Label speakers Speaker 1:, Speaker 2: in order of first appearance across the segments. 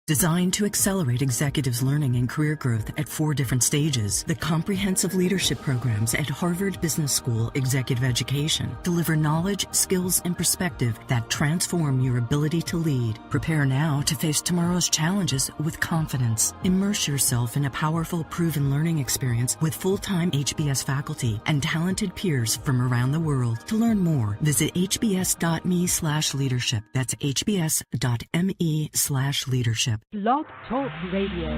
Speaker 1: Designed to accelerate executives' learning and career growth at 4 different stages, the comprehensive leadership programs at Harvard Business School Executive Education deliver knowledge, skills, and perspective that transform your ability to lead. Prepare now to face tomorrow's challenges with confidence. Immerse yourself in a powerful, proven learning experience with full-time HBS faculty and talented peers from around the world. To learn more, visit hbs.me/leadership. That's hbs.me/leadership.
Speaker 2: Blog Talk Radio.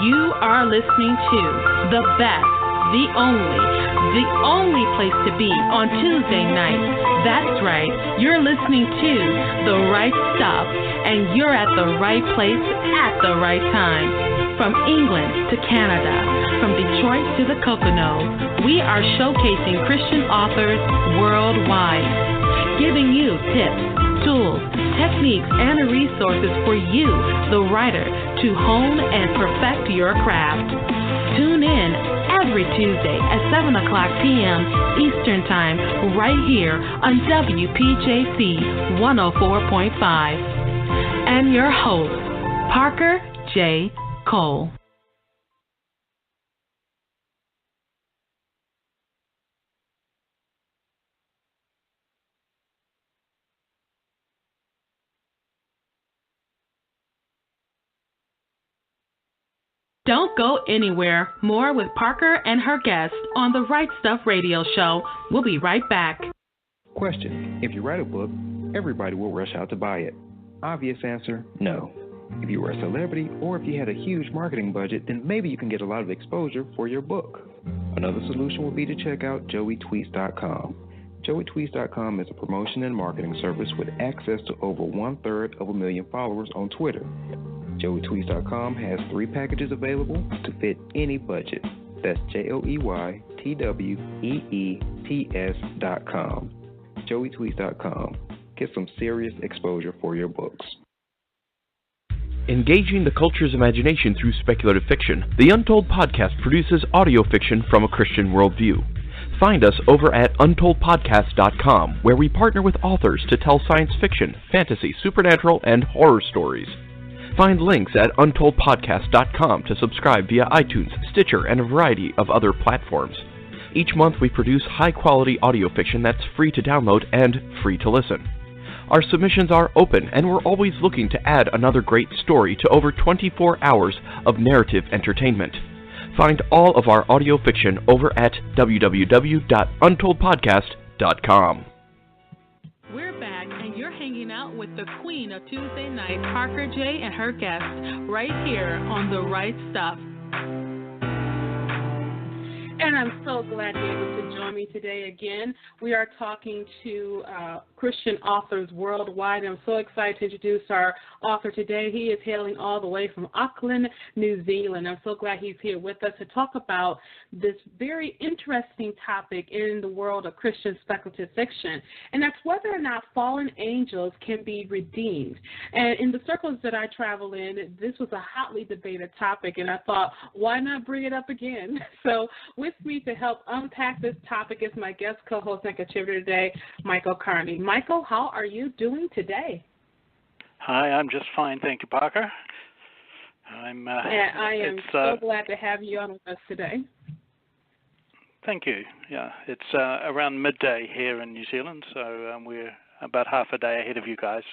Speaker 3: You are listening to the best, the only place to be on Tuesday night. That's right, you're listening to The Right Stuff, and you're at the right place at the right time. From England to Canada, from Detroit to the Poconos, we are showcasing Christian authors worldwide, giving you tips, tools, techniques, and resources for you, the writer, to hone and perfect your craft. Tune in every Tuesday at 7 o'clock p.m. Eastern Time right here on WPJC 104.5. And your host, Parker J. Cole. Don't go anywhere. More with Parker and her guest on the Right Stuff Radio Show. We'll be right back.
Speaker 4: Question: if you write a book, everybody will rush out to buy it. Obvious answer, no. If you were a celebrity or if you had a huge marketing budget, then maybe you can get a lot of exposure for your book. Another solution would be to check out joeytweets.com. joeytweets.com is a promotion and marketing service with access to over 1/3 of a million followers on Twitter. joeytweets.com has 3 packages available to fit any budget. That's joeytweets.com. joeytweets.com. Get some serious exposure for your books.
Speaker 5: Engaging the culture's imagination through speculative fiction, the Untold Podcast produces audio fiction from a Christian worldview. Find us over at untoldpodcast.com, where we partner with authors to tell science fiction, fantasy, supernatural, and horror stories. Find links at untoldpodcast.com to subscribe via iTunes, Stitcher, and a variety of other platforms. Each month we produce high-quality audio fiction that's free to download and free to listen. Our submissions are open, and we're always looking to add another great story to over 24 hours of narrative entertainment. Find all of our audio fiction over at www.untoldpodcast.com.
Speaker 3: We're back, and you're hanging out with the queen of Tuesday night, Parker J. and her guest, right here on The Right Stuff. And I'm so glad you're able to join me today again. We are talking to Christian authors worldwide. I'm so excited to introduce our author today. He is hailing all the way from Auckland, New Zealand. I'm so glad he's here with us to talk about this very interesting topic in the world of Christian speculative fiction, and that's whether or not fallen angels can be redeemed. And in the circles that I travel in, this was a hotly debated topic, and I thought, why not bring it up again? So with me to help unpack this topic is my guest co-host and contributor today, Michael Carney. Michael, how are you doing today?
Speaker 6: Hi, I'm just fine, thank you, Parker. I am
Speaker 3: so glad to have you on with us today.
Speaker 6: Thank you. Yeah, it's around midday here in New Zealand, so we're about half a day ahead of you guys.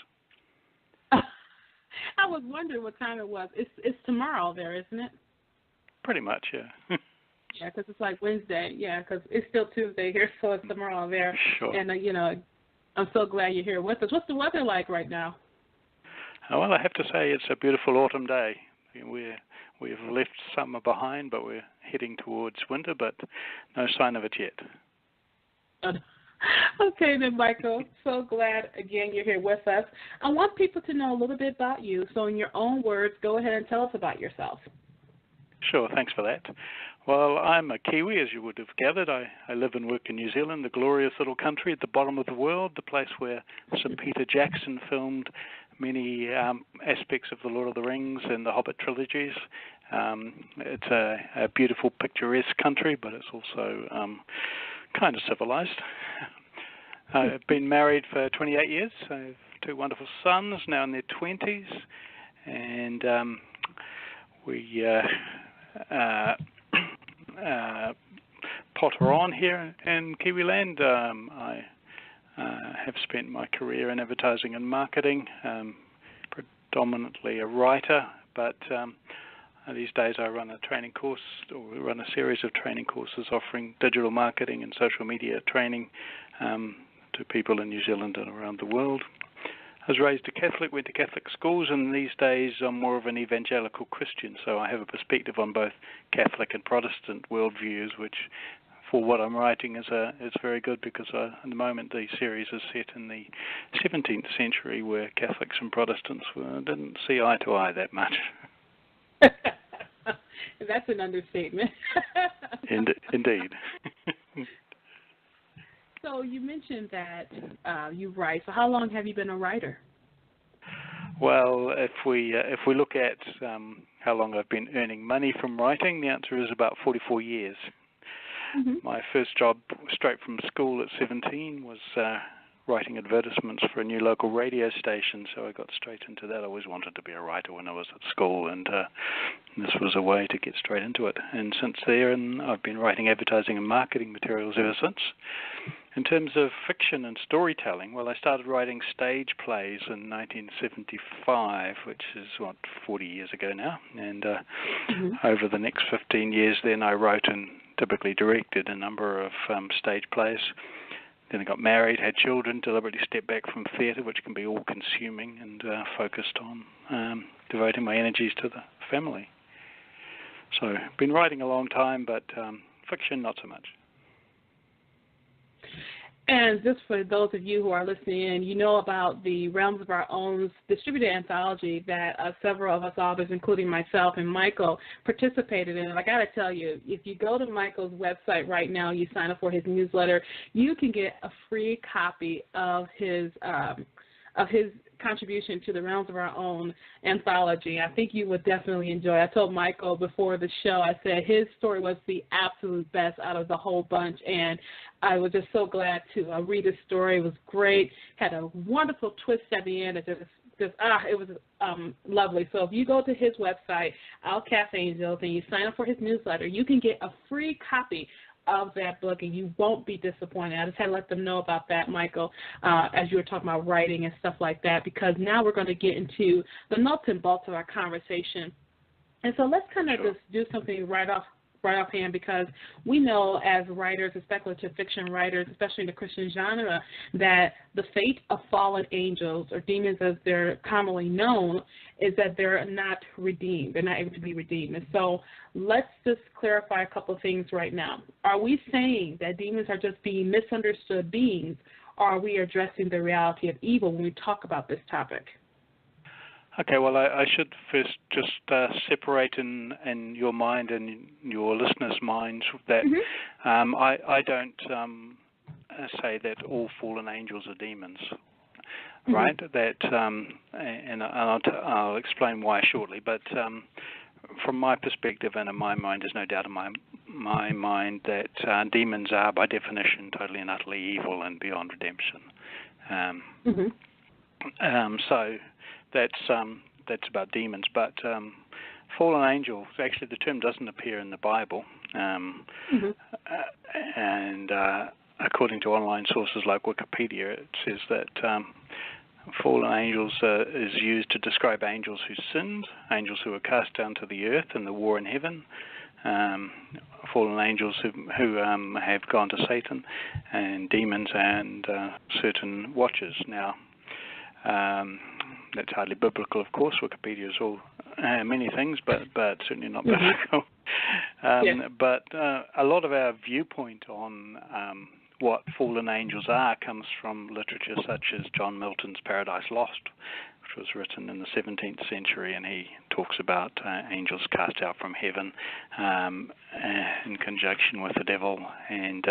Speaker 3: I was wondering what time it was. It's tomorrow there, isn't it?
Speaker 6: Pretty much, yeah.
Speaker 3: Yeah, because it's like Wednesday. Yeah, because it's still Tuesday here, so it's tomorrow there.
Speaker 6: Sure.
Speaker 3: And, I'm so glad you're here with us. What's the weather like right now?
Speaker 6: Well, I have to say it's a beautiful autumn day. We've left summer behind, but we're heading towards winter, but no sign of it yet.
Speaker 3: Okay, then, Michael. So glad, again, you're here with us. I want people to know a little bit about you. So in your own words, go ahead and tell us about yourself.
Speaker 6: Sure, thanks for that. Well, I'm a Kiwi, as you would have gathered. I live and work in New Zealand, the glorious little country at the bottom of the world, the place where Sir Peter Jackson filmed many aspects of the Lord of the Rings and the Hobbit trilogies. It's a beautiful, picturesque country, but it's also kind of civilized. I've been married for 28 years. I have 2 wonderful sons, now in their 20s, and we potter on here in Kiwiland. I have spent my career in advertising and marketing, predominantly a writer, but these days I run a training course, or we run a series of training courses offering digital marketing and social media training to people in New Zealand and around the world. I was raised a Catholic, went to Catholic schools, and these days I'm more of an evangelical Christian, so I have a perspective on both Catholic and Protestant worldviews, which for what I'm writing is very good, because at the moment the series is set in the 17th century, where Catholics and Protestants didn't see eye to eye that much.
Speaker 3: That's an understatement.
Speaker 6: Indeed.
Speaker 3: So you mentioned that you write. So how long have you been a writer?
Speaker 6: Well, if we look at how long I've been earning money from writing, the answer is about 44 years. Mm-hmm. My first job straight from school at 17 was writing advertisements for a new local radio station, so I got straight into that. I always wanted to be a writer when I was at school, and this was a way to get straight into it. And since then, I've been writing advertising and marketing materials ever since. In terms of fiction and storytelling, well, I started writing stage plays in 1975, which is, 40 years ago now. And over the next 15 years then, I wrote and typically directed a number of stage plays. Then I got married, had children, deliberately stepped back from theatre, which can be all-consuming, and focused on devoting my energies to the family. So I've been writing a long time, but fiction, not so much.
Speaker 3: And just for those of you who are listening in, you know about the Realms of Our Own distributed anthology that several of us authors, including myself and Michael, participated in. And I got to tell you, if you go to Michael's website right now, you sign up for his newsletter, you can get a free copy of his contribution to the Realms of Our Own anthology. I think you would definitely enjoy it. I told Michael before the show, I said his story was the absolute best out of the whole bunch, and I was just so glad to read his story. It was great, had a wonderful twist at the end. It was lovely. So if you go to his website, Outcast Angels, and you sign up for his newsletter, you can get a free copy of that book, and you won't be disappointed. I just had to let them know about that, Michael, as you were talking about writing and stuff like that, because now we're going to get into the nuts and bolts of our conversation. And so let's kind of just do something right offhand, because we know as writers, as speculative fiction writers, especially in the Christian genre, that the fate of fallen angels, or demons as they're commonly known, is that they're not redeemed. They're not able to be redeemed. And so let's just clarify a couple of things right now. Are we saying that demons are just being misunderstood beings, or are we addressing the reality of evil when we talk about this topic?
Speaker 6: Okay, well, I should first just separate in your mind and your listeners' minds that I don't say that all fallen angels are demons, right? That and I'll explain why shortly. But from my perspective and in my mind, there's no doubt in my mind that demons are, by definition, totally and utterly evil and beyond redemption. So that's about demons, but fallen angels, actually the term doesn't appear in the Bible, and according to online sources like Wikipedia, it says that fallen angels is used to describe angels who sinned, angels who were cast down to the earth in the war in heaven, fallen angels who have gone to Satan, and demons and certain watchers. Now, that's hardly biblical, of course. Wikipedia is all many things, but certainly not biblical. But a lot of our viewpoint on what fallen angels are comes from literature such as John Milton's Paradise Lost, which was written in the 17th century, and he talks about angels cast out from heaven in conjunction with the devil, and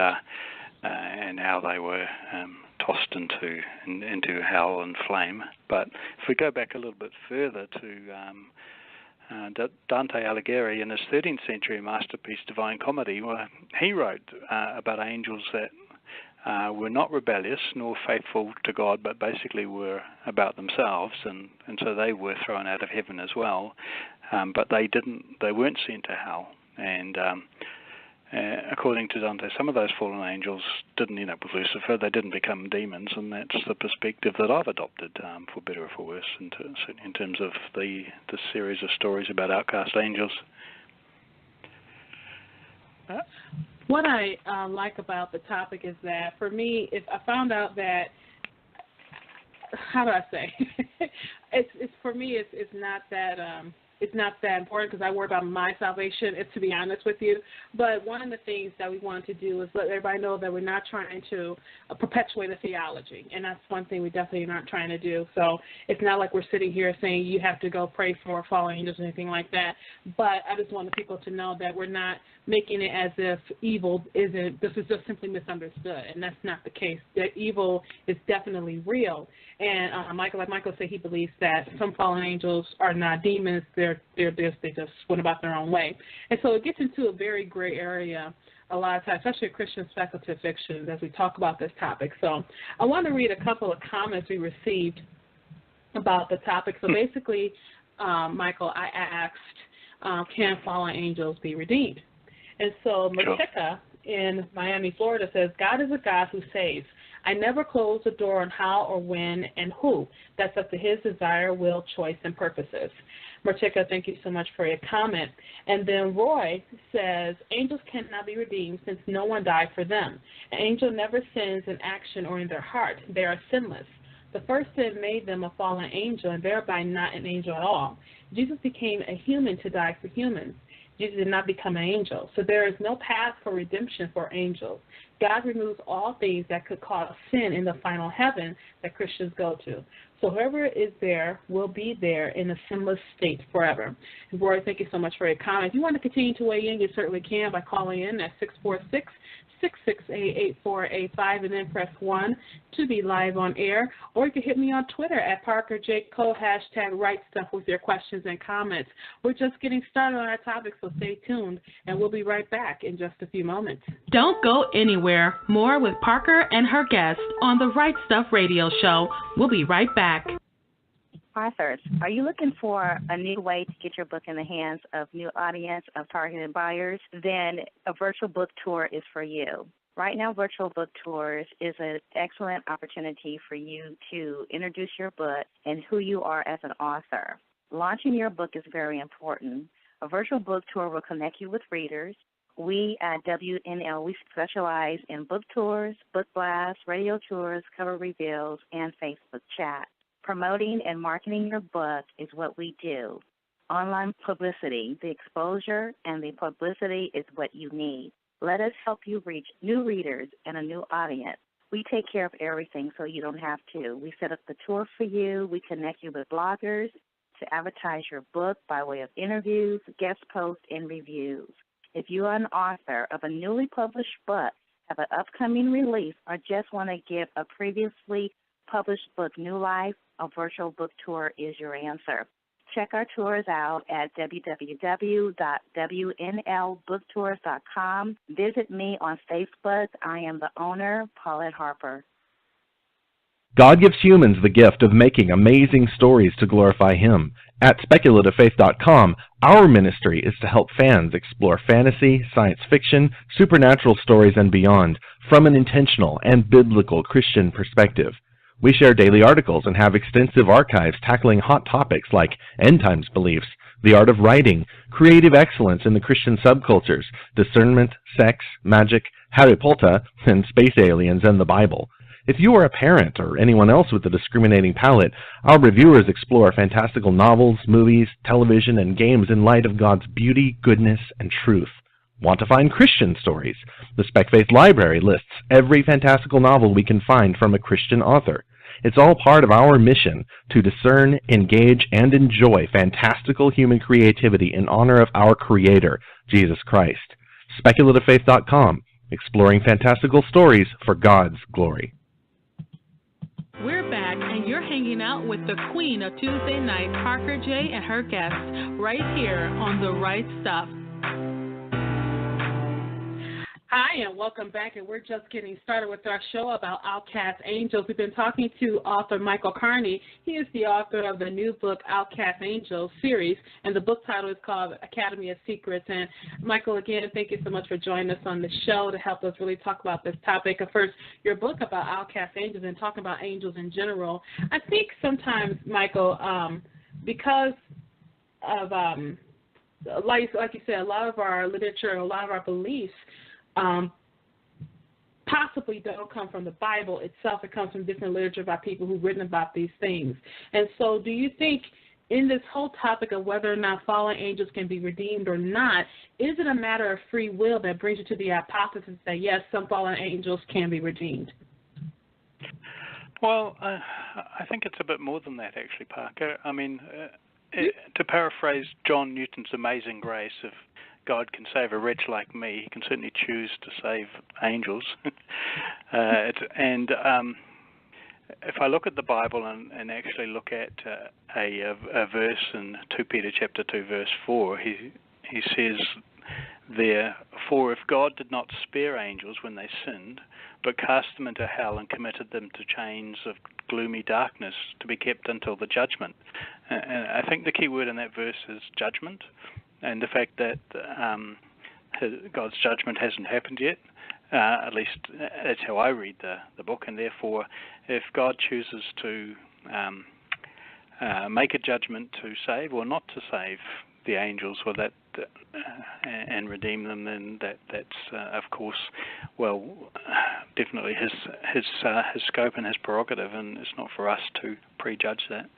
Speaker 6: how they were tossed into hell and flame. But if we go back a little bit further to Dante Alighieri in his 13th century masterpiece Divine Comedy, well, he wrote about angels that were not rebellious nor faithful to God, but basically were about themselves, and so they were thrown out of heaven as well. But they weren't sent to hell. And according to Dante, some of those fallen angels didn't end up with Lucifer. They didn't become demons, and that's the perspective that I've adopted, for better or for worse, in terms of the series of stories about outcast angels.
Speaker 3: What I like about the topic is that, for me, if I found out that, how do I say, it's for me, it's not that. It's not that important because I worry about my salvation, to be honest with you. But one of the things that we want to do is let everybody know that we're not trying to perpetuate a theology, and that's one thing we definitely are not trying to do. So it's not like we're sitting here saying you have to go pray for fallen angels or anything like that. But I just want the people to know that we're not making it as if evil isn't, this is just simply misunderstood, and that's not the case. That evil is definitely real. And Michael said, he believes that some fallen angels are not demons. They just went about their own way. And so it gets into a very gray area a lot of times, especially Christian speculative fiction, as we talk about this topic. So I want to read a couple of comments we received about the topic. So basically, Michael, I asked, can fallen angels be redeemed? And so Matika in Miami, Florida says, God is a God who saves. I never close the door on how or when and who. That's up to his desire, will, choice, and purposes. Martika, thank you so much for your comment. And then Roy says, angels cannot be redeemed since no one died for them. An angel never sins in action or in their heart. They are sinless. The first sin made them a fallen angel and thereby not an angel at all. Jesus became a human to die for humans. Jesus did not become an angel. So there is no path for redemption for angels. God removes all things that could cause sin in the final heaven that Christians go to. So whoever is there will be there in a sinless state forever. And Roy, thank you so much for your comment. If you want to continue to weigh in, you certainly can by calling in at 646-668-8485 and then press 1 to be live on air. Or you can hit me on Twitter at ParkerJCole, #RightStuff with your questions and comments. We're just getting started on our topic, so stay tuned, and we'll be right back in just a few moments. Don't go anywhere. More with Parker and her guest on the Right Stuff Radio Show. We'll be right back.
Speaker 7: Authors, are you looking for a new way to get your book in the hands of new audience of targeted buyers? Then a virtual book tour is for you. Right now, virtual book tours is an excellent opportunity for you to introduce your book and who you are as an author. Launching your book is very important. A virtual book tour will connect you with readers. We at WNL, we specialize in book tours, book blasts, radio tours, cover reveals, and Facebook chat. Promoting and marketing your book is what we do. Online publicity, the exposure and the publicity is what you need. Let us help you reach new readers and a new audience. We take care of everything so you don't have to. We set up the tour for you. We connect you with bloggers to advertise your book by way of interviews, guest posts, and reviews. If you are an author of a newly published book, have an upcoming release, or just want to give a previously published book new life, a virtual book tour is your answer. Check our tours out at www.wnlbooktours.com. Visit me on Facebook. I am the owner, Paulette Harper.
Speaker 5: God gives humans the gift of making amazing stories to glorify Him. At speculativefaith.com, our ministry is to help fans explore fantasy, science fiction, supernatural stories, and beyond from an intentional and biblical Christian perspective. We share daily articles and have extensive archives tackling hot topics like end times beliefs, the art of writing, creative excellence in the Christian subcultures, discernment, sex, magic, Harry Potter, and space aliens and the Bible. If you are a parent or anyone else with a discriminating palate, our reviewers explore fantastical novels, movies, television, and games in light of God's beauty, goodness, and truth. Want to find Christian stories? The Spec Faith Library lists every fantastical novel we can find from a Christian author. It's all part of our mission to discern, engage, and enjoy fantastical human creativity in honor of our Creator, Jesus Christ. SpeculativeFaith.com, exploring fantastical stories for God's glory.
Speaker 3: We're back, and you're hanging out with the queen of Tuesday night, Parker J. and her guests, right here on The Right Stuff. Hi, and welcome back, and we're just getting started with our show about Outcast Angels. We've been talking to author Michael Carney. He is the author of the new book, Outcast Angels series, and the book title is called Academy of Secrets. And Michael, again, thank you so much for joining us on the show to help us really talk about this topic. First, your book about Outcast Angels and talking about angels in general. I think sometimes, Michael, because of, like you said, a lot of our literature, a lot of our beliefs, possibly don't come from the Bible itself. It comes from different literature by people who've written about these things. And so do you think in this whole topic of whether or not fallen angels can be redeemed or not, is it a matter of free will that brings you to the hypothesis that, yes, some fallen angels can be redeemed?
Speaker 6: Well, I think it's a bit more than that, actually, Parker. I mean, to paraphrase John Newton's Amazing Grace, if God can save a wretch like me, he can certainly choose to save angels. If I look at the Bible and actually look at a verse in 2 Peter chapter 2, verse 4, he says there, "For if God did not spare angels when they sinned, but cast them into hell and committed them to chains of gloomy darkness to be kept until the judgment." And I think the key word in that verse is judgment. And the fact that God's judgment hasn't happened yet, at least that's how I read the book, and therefore if God chooses to make a judgment to save or not to save the angels or that and redeem them, then that's of course, well, definitely his scope and his prerogative, and it's not for us to prejudge that.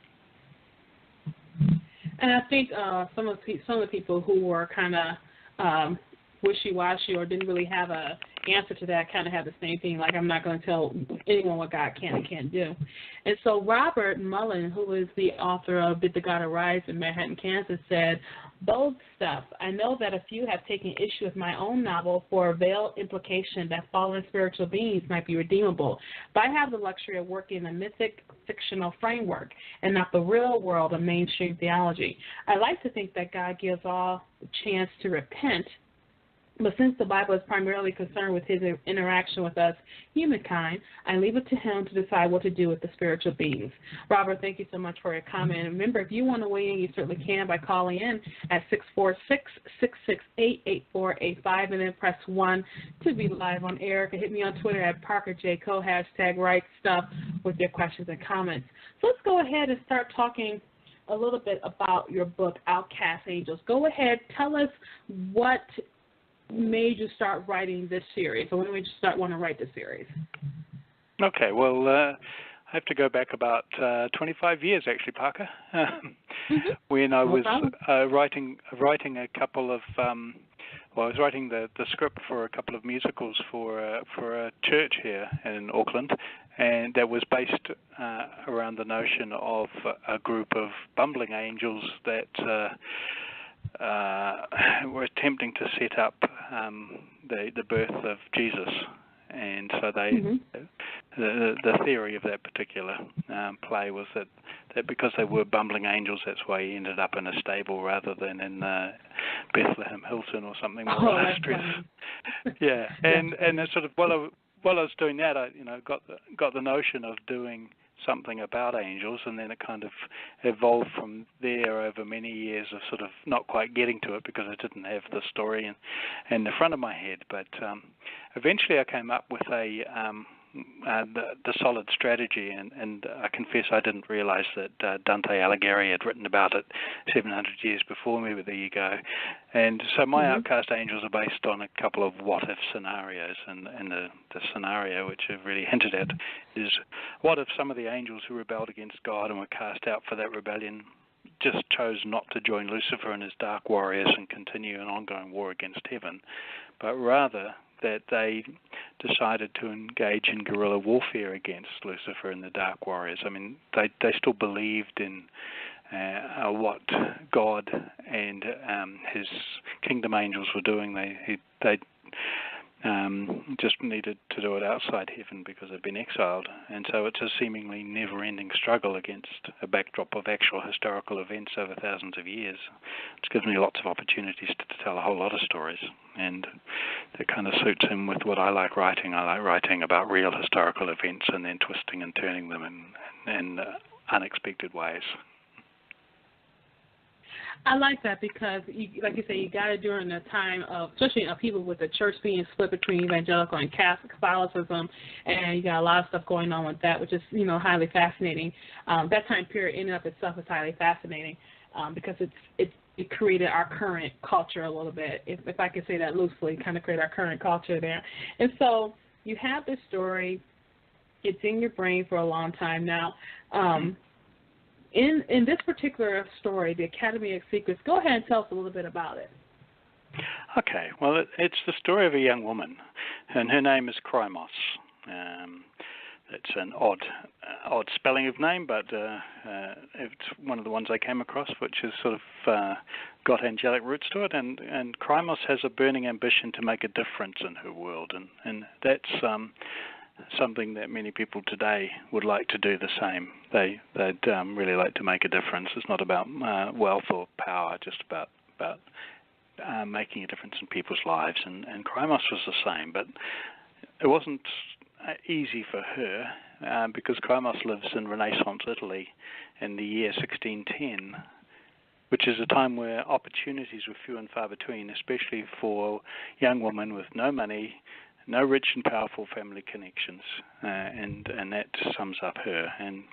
Speaker 3: And I think some of the people who were kind of wishy-washy or didn't really have a answer to that kind of have the same thing, like I'm not going to tell anyone what God can and can't do. And so Robert Mullen, who is the author of Did the God Arise in Manhattan, Kansas, said, "Bold stuff. I know that a few have taken issue with my own novel for a veiled implication that fallen spiritual beings might be redeemable. But I have the luxury of working in a mythic fictional framework and not the real world of mainstream theology. I like to think that God gives all a chance to repent, but since the Bible is primarily concerned with his interaction with us, humankind, I leave it to him to decide what to do with the spiritual beings." Robert, thank you so much for your comment. And remember, if you want to weigh in, you certainly can by calling in at 646-668-8485 and then press 1 to be live on air. You can hit me on Twitter at ParkerJCo, #RightStuff with your questions and comments. So let's go ahead and start talking a little bit about your book, Outcast Angels. Go ahead, tell us what made you start writing this series, or when did you want to write this series?
Speaker 6: Okay, well, I have to go back about 25 years, actually, Parker, when I was writing a couple of, I was writing the script for a couple of musicals for a church here in Auckland, and that was based around the notion of a group of bumbling angels that were attempting to set up the birth of Jesus, and so the theory of that particular play was that because they were bumbling angels, that's why he ended up in a stable rather than in Bethlehem Hilton or something more illustrious. Yeah, and it's sort of while I was doing that, I got the notion of doing something about angels, and then it kind of evolved from there over many years of sort of not quite getting to it because I didn't have the story in the front of my head. But eventually I came up with the solid strategy, and I confess I didn't realize that Dante Alighieri had written about it 700 years before me, but there you go. And so my Outcast Angels are based on a couple of what-if scenarios, and the scenario which I've really hinted at is, what if some of the angels who rebelled against God and were cast out for that rebellion just chose not to join Lucifer and his dark warriors and continue an ongoing war against heaven, but rather that they decided to engage in guerrilla warfare against Lucifer and the Dark Warriors. I mean, they still believed in what God and his kingdom angels were doing. They just needed to do it outside heaven because they've been exiled. And so it's a seemingly never-ending struggle against a backdrop of actual historical events over thousands of years, which gives me lots of opportunities to tell a whole lot of stories. And that kind of suits in with what I like writing. I like writing about real historical events and then twisting and turning them in unexpected ways.
Speaker 3: I like that because, like you say, you got it during the time of, especially of people with the church being split between evangelical and Catholicism, and you got a lot of stuff going on with that, which is, highly fascinating. That time period in and of itself is highly fascinating because it created our current culture a little bit, if I can say that loosely, kind of create our current culture there. And so you have this story. It's in your brain for a long time now. In this particular story, the Academy of Secrets, go ahead and tell us a little bit about it.
Speaker 6: Okay. Well, it's the story of a young woman, and her name is Krymos. It's an odd spelling of name, but it's one of the ones I came across, which has sort of got angelic roots to it. And Krymos has a burning ambition to make a difference in her world, and that's something that many people today would like to do the same. They'd really like to make a difference. It's not about wealth or power, just about making a difference in people's lives. And Krymos was the same, but it wasn't easy for her because Krymos lives in Renaissance Italy in the year 1610, which is a time where opportunities were few and far between, especially for young women with no money, no rich and powerful family connections, and that sums up her. And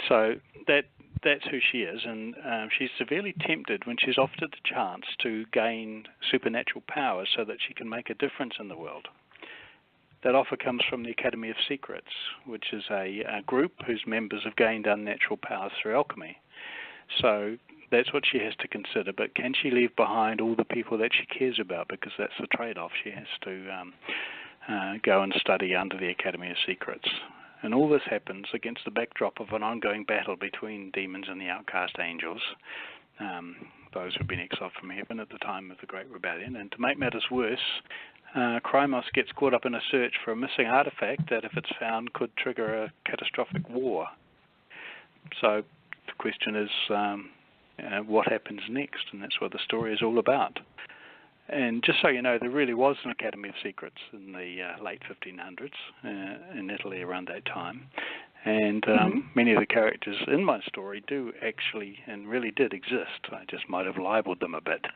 Speaker 6: so that's who she is, and she's severely tempted when she's offered the chance to gain supernatural powers so that she can make a difference in the world. That offer comes from the Academy of Secrets, which is a group whose members have gained unnatural powers through alchemy. So that's what she has to consider, but can she leave behind all the people that she cares about? Because that's the trade-off. She has to go and study under the Academy of Secrets. And all this happens against the backdrop of an ongoing battle between demons and the Outcast Angels, those who've been exiled from heaven at the time of the Great Rebellion. And to make matters worse, Krymos gets caught up in a search for a missing artifact that, if it's found, could trigger a catastrophic war. So the question is, what happens next? And that's what the story is all about. And just so you know, there really was an Academy of Secrets in the late 1500s in Italy around that time. And many of the characters in my story do actually and really did exist. I just might have libeled them a bit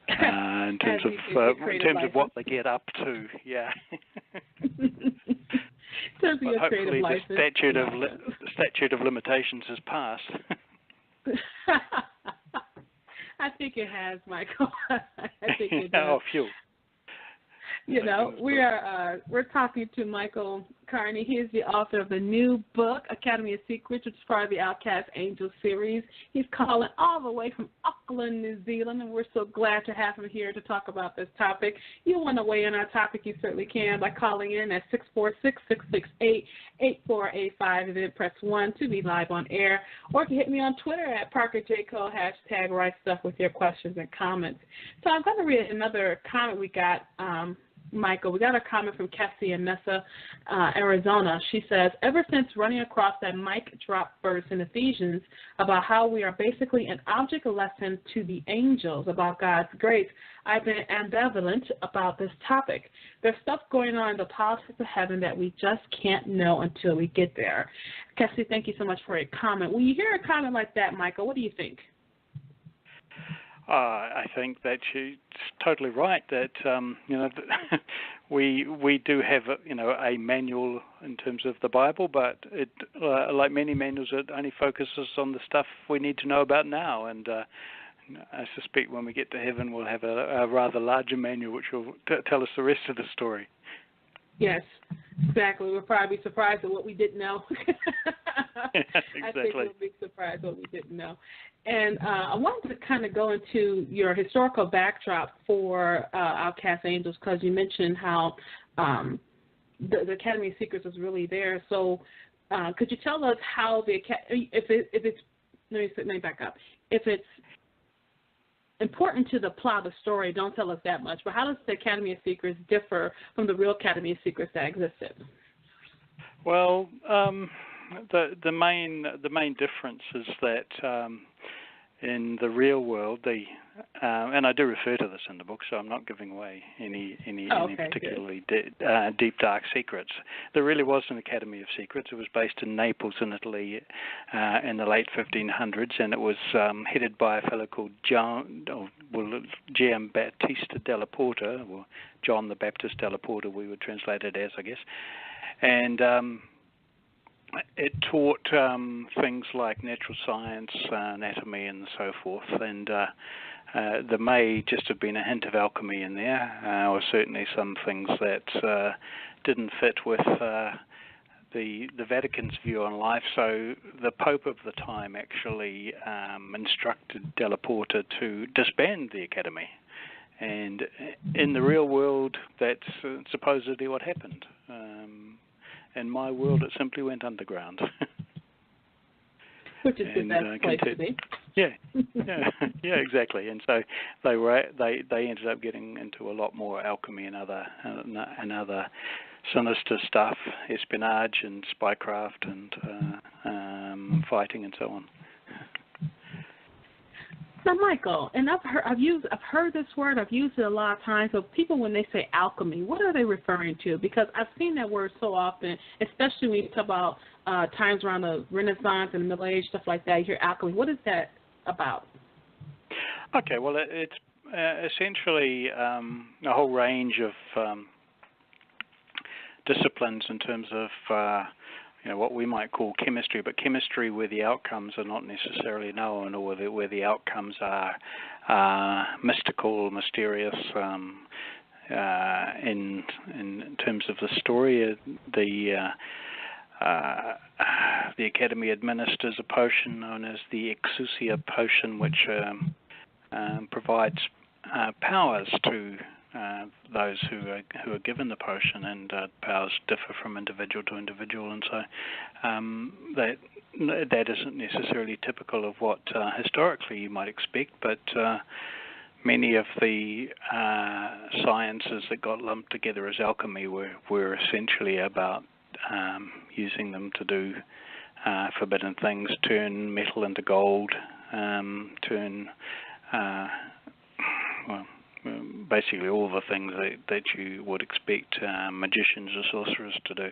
Speaker 6: in terms of what they get up to. Yeah. But hopefully the statute of limitations has passed.
Speaker 3: I think it has, Michael. I think it does.
Speaker 6: Oh, phew.
Speaker 3: We're talking to Michael Carney. He is the author of the new book, Academy of Secrets, which is part of the Outcast Angels series. He's calling all the way from Auckland, New Zealand, and we're so glad to have him here to talk about this topic. You want to weigh in on our topic, you certainly can by calling in at 646-668-8485 and then press 1 to be live on air. Or you can hit me on Twitter at ParkerJCole, #WriteStuff with your questions and comments. So I'm going to read another comment we got, Michael. We got a comment from Cassie in Mesa, Arizona. She says, ever since running across that mic drop verse in Ephesians about how we are basically an object lesson to the angels about God's grace, I've been ambivalent about this topic. There's stuff going on in the politics of heaven that we just can't know until we get there. Cassie, thank you so much for your comment. When you hear a comment like that, Michael, what do you think?
Speaker 6: I think that she's totally right. That we do have a manual in terms of the Bible, but it like many manuals, it only focuses on the stuff we need to know about now. And I suspect when we get to heaven, we'll have a rather larger manual which will tell us the rest of the story.
Speaker 3: Yes, exactly. We'll probably be surprised at what we didn't know.
Speaker 6: Exactly.
Speaker 3: I think we'll be surprised at what we didn't know. And I wanted to kind of go into your historical backdrop for Outcast Angels, because you mentioned how the Academy of Secrets was really there. So could you tell us how let me back up. If it's
Speaker 8: important to the plot of the story. Don't tell us that much. But how does the Academy of Secrets differ from the real Academy of Secrets that existed?
Speaker 6: Well, the main difference is that in the real world, and I do refer to this in the book, so I'm not giving away any particularly deep, dark secrets. There really was an Academy of Secrets. It was based in Naples, in Italy, in the late 1500s, and it was headed by a fellow called Giambattista della Porta, or John the Baptist della Porta, we would translate it as, I guess. And it taught things like natural science, anatomy, and so forth. And there may just have been a hint of alchemy in there, or certainly some things that didn't fit with the Vatican's view on life. So the Pope of the time actually instructed Della Porta to disband the Academy. And in the real world, that's supposedly what happened. In my world, it simply went underground.
Speaker 8: Which is the best place to be.
Speaker 6: Yeah, exactly. And so they ended up getting into a lot more alchemy and other sinister stuff, espionage and spycraft and fighting and so on.
Speaker 8: Now, Michael, and I've heard this word. I've used it a lot of times. So people, when they say alchemy, what are they referring to? Because I've seen that word so often, especially when you talk about times around the Renaissance and the Middle Age, stuff like that. You hear alchemy. What is that about?
Speaker 6: Okay, well, it's essentially a whole range of disciplines in terms of what we might call chemistry, but chemistry where the outcomes are not necessarily known, or where the outcomes are mystical, mysterious. In terms of the story, the Academy administers a potion known as the Exousia potion, which provides powers to those who are given the potion, and powers differ from individual to individual, and so that isn't necessarily typical of what historically you might expect, but many of the sciences that got lumped together as alchemy were essentially about using them to do forbidden things, turn metal into gold, basically all the things that you would expect magicians or sorcerers to do.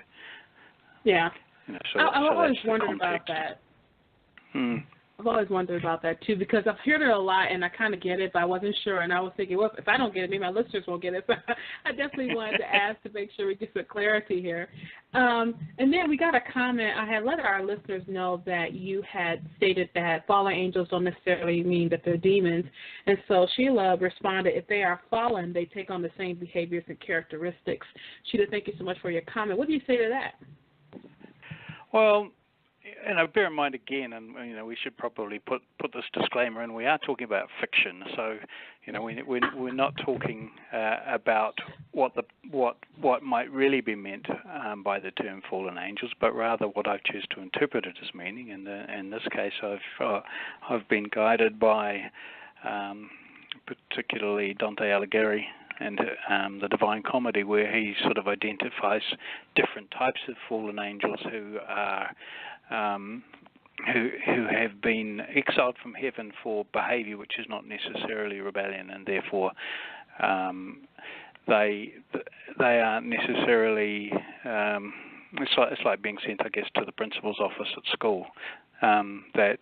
Speaker 8: Yeah.
Speaker 6: So
Speaker 8: I've always wondered
Speaker 6: about
Speaker 8: that. I've always wondered about that, too, because I've heard it a lot, and I kind of get it, but I wasn't sure. And I was thinking, well, if I don't get it, maybe my listeners won't get it. But I definitely wanted to ask to make sure we get some clarity here. And then we got a comment. I had let our listeners know that you had stated that fallen angels don't necessarily mean that they're demons. And so Sheila responded, if they are fallen, they take on the same behaviors and characteristics. Sheila, thank you so much for your comment. What do you say to that?
Speaker 6: Well, and bear in mind again, and we should probably put this disclaimer in. We are talking about fiction, so we're not talking about what might really be meant by the term fallen angels, but rather what I choose to interpret it as meaning. And in this case, I've been guided by particularly Dante Alighieri and the Divine Comedy, where he sort of identifies different types of fallen angels who are who have been exiled from heaven for behavior which is not necessarily rebellion, and therefore they aren't necessarily it's like being sent, I guess, to the principal's office at school, that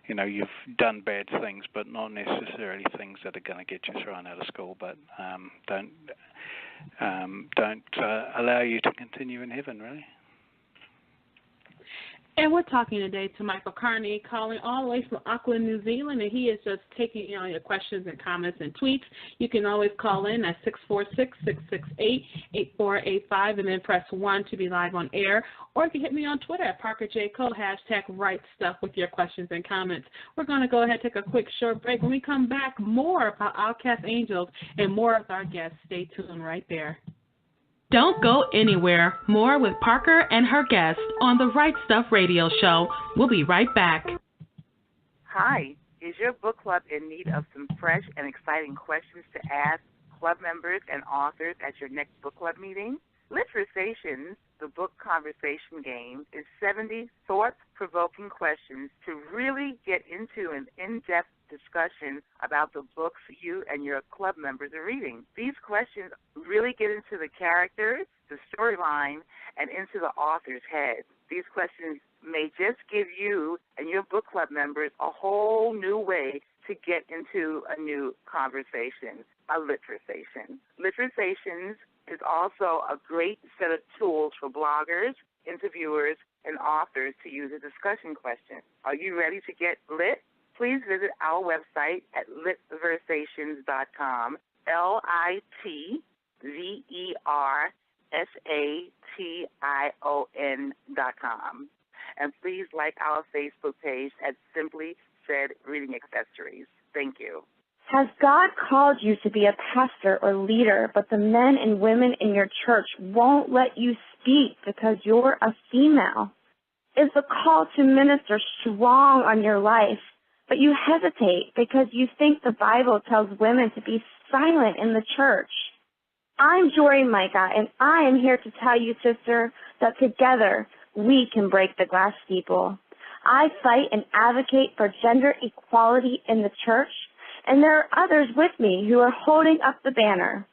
Speaker 6: you've done bad things, but not necessarily things that are going to get you thrown out of school, but don't allow you to continue in heaven, really.
Speaker 8: And we're talking today to Michael Carney, calling all the way from Auckland, New Zealand, and he is just taking on your questions and comments and tweets. You can always call in at 646-668-8485 and then press 1 to be live on air. Or you can hit me on Twitter at ParkerJCole, #WriteStuff with your questions and comments. We're going to go ahead and take a quick short break. When we come back, more about Outcast Angels and more with our guests. Stay tuned right there.
Speaker 3: Don't go anywhere. More with Parker and her guests on the Right Stuff Radio Show. We'll be right back.
Speaker 9: Hi, Is your book club in need of some fresh and exciting questions to ask club members and authors at your next book club meeting? Literations, the book conversation game, is 70 thought-provoking questions to really get into an in-depth discussion about the books you and your club members are reading. These questions really get into the characters, the storyline, and into the author's head. These questions may just give you and your book club members a whole new way to get into a new conversation, a literation. Literations is also a great set of tools for bloggers, interviewers, and authors to use as discussion questions. Are you ready to get lit? Please visit our website at litversations.com, LITVERSATION.com. And please like our Facebook page at Simply Said Reading Accessories. Thank you.
Speaker 10: Has God called you to be a pastor or leader, but the men and women in your church won't let you speak because you're a female? Is the call to minister strong on your life, but you hesitate because you think the Bible tells women to be silent in the church? I'm Jory Micah, and I am here to tell you, sister, that together we can break the glass steeple. I fight and advocate for gender equality in the church, and there are others with me who are holding up the banner.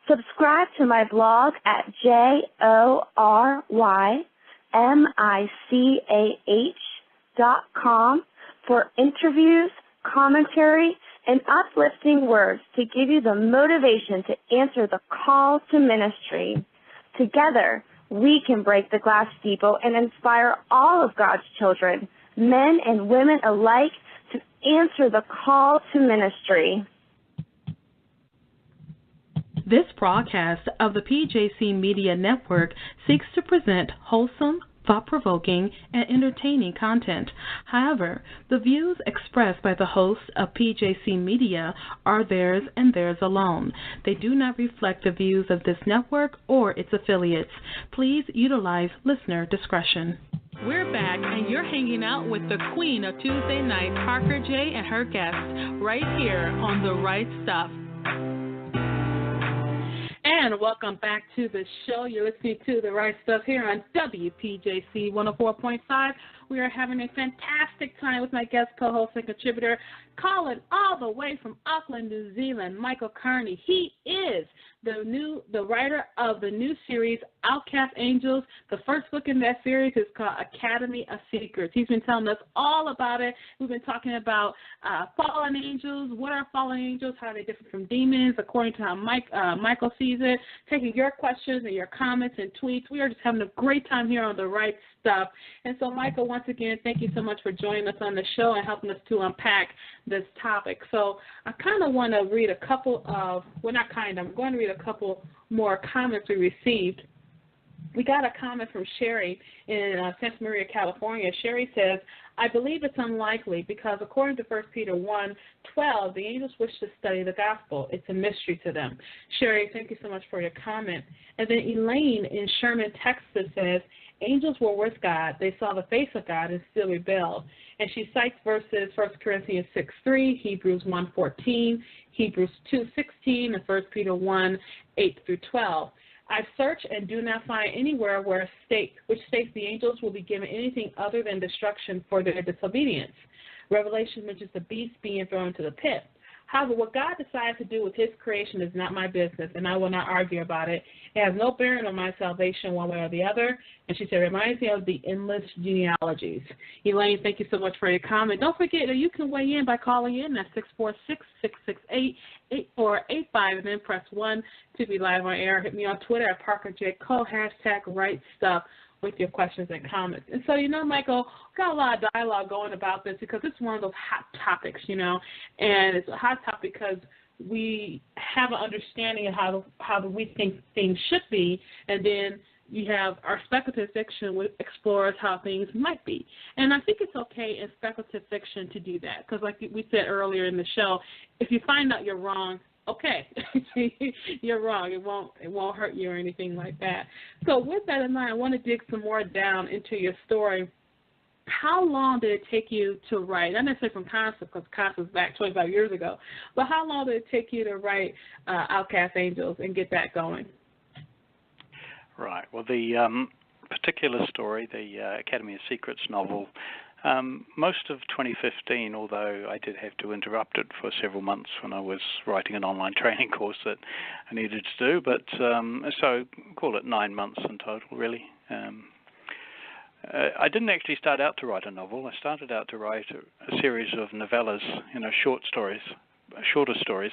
Speaker 10: Subscribe to my blog at JoryMicah.com for interviews, commentary, and uplifting words to give you the motivation to answer the call to ministry. Together, we can break the glass steeple and inspire all of God's children, men and women alike, to answer the call to ministry.
Speaker 3: This broadcast of the PJC Media Network seeks to present wholesome, thought-provoking, and entertaining content. However, the views expressed by the hosts of PJC Media are theirs and theirs alone. They do not reflect the views of this network or its affiliates. Please utilize listener discretion. We're back, and you're hanging out with the queen of Tuesday night, Parker J. and her guests, right here on The Right Stuff.
Speaker 8: And welcome back to the show. You're listening to The Right Stuff here on WPJC 104.5. We are having a fantastic time with my guest co-host and contributor, calling all the way from Auckland, New Zealand, Michael Carney. He is the writer of the new series, Outcast Angels. The first book in that series is called Academy of Secrets. He's been telling us all about it. We've been talking about fallen angels. What are fallen angels? How are they different from demons, according to how Michael sees it. Taking your questions and your comments and tweets. We are just having a great time here on The Right Stuff. And so, Michael, once again, thank you so much for joining us on the show and helping us to unpack this topic. So I kind of want to read a couple of, I'm going to read a couple more comments we received. We got a comment from Sherry in Santa Maria, California. Sherry says, I believe it's unlikely because according to 1 Peter 1:12, the angels wish to study the gospel. It's a mystery to them. Sherry, thank you so much for your comment. And then Elaine in Sherman, Texas says, angels were with God. They saw the face of God and still rebelled. And she cites verses 1 Corinthians 6:3, Hebrews 1:14, Hebrews 2:16, and 1 Peter 1:8-12. I search and do not find anywhere which states the angels will be given anything other than destruction for their disobedience. Revelation mentions the beast being thrown into the pit. However, what God decides to do with his creation is not my business, and I will not argue about it. It has no bearing on my salvation one way or the other. And she said, it reminds me of the endless genealogies. Elaine, thank you so much for your comment. Don't forget that you can weigh in by calling in at 646-668-8485, and then press 1 to be live on air. Hit me on Twitter at ParkerJCo, #RightStuff, with your questions and comments. And so, Michael, we've got a lot of dialogue going about this because it's one of those hot topics, and it's a hot topic because we have an understanding of how we think things should be, and then you have our speculative fiction, which explores how things might be. And I think it's okay in speculative fiction to do that because, like we said earlier in the show, if you find out you're wrong, okay, you're wrong. It won't hurt you or anything like that. So with that in mind, I want to dig some more down into your story. how long did it take you to write, not necessarily from Concept, because Concept was back 25 years ago, but how long did it take you to write Outcast Angels and get that going?
Speaker 6: Right. Well, the particular story, the Academy of Secrets novel, most of 2015, although I did have to interrupt it for several months when I was writing an online training course that I needed to do, but so call it 9 months in total, really. I didn't actually start out to write a novel. I started out to write a series of novellas, shorter stories,